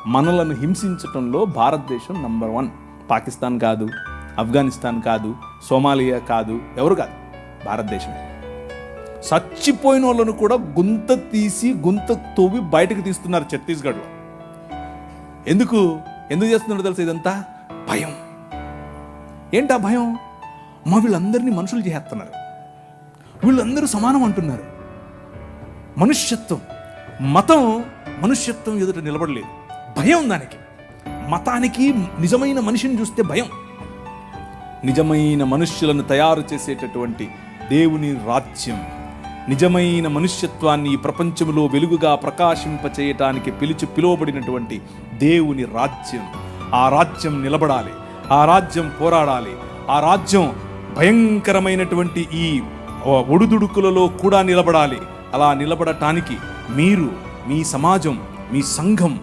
మనలను హింసించటంలో భారతదేశం నంబర్ 1. పాకిస్తాన్ కాదు, ఆఫ్ఘనిస్తాన్ కాదు, సోమాలియా కాదు, ఎవరు కాదు, భారతదేశమే. చచ్చిపోయిన వాళ్ళను కూడా గుంత తవ్వి బయటకు తీస్తున్నారు ఛత్తీస్గఢ్లో. ఎందుకు చేస్తున్నారో తెలుసా? ఇదంతా భయం. ఏంటా భయం? వీళ్ళందరినీ మనుషులు చేస్తున్నారు, వీళ్ళందరూ సమానం అంటున్నారు. మనుష్యత్వం, మతం మనుష్యత్వం ఎదుట నిలబడలేదు. భయం దానికి. మతానికి నిజమైన మనిషిని చూస్తే భయం. నిజమైన మనుష్యులను తయారు చేసేటటువంటి దేవుని రాజ్యం, నిజమైన మనుష్యత్వాన్ని ఈ ప్రపంచంలో వెలుగుగా ప్రకాశింపచేయటానికి పిలువబడినటువంటి దేవుని రాజ్యం. ఆ రాజ్యం నిలబడాలి, ఆ రాజ్యం పోరాడాలి, ఆ రాజ్యం భయంకరమైనటువంటి ఈ ఒడుదుడుకులలో కూడా నిలబడాలి. అలా నిలబడటానికి మీరు, మీ సమాజం, మీ సంఘం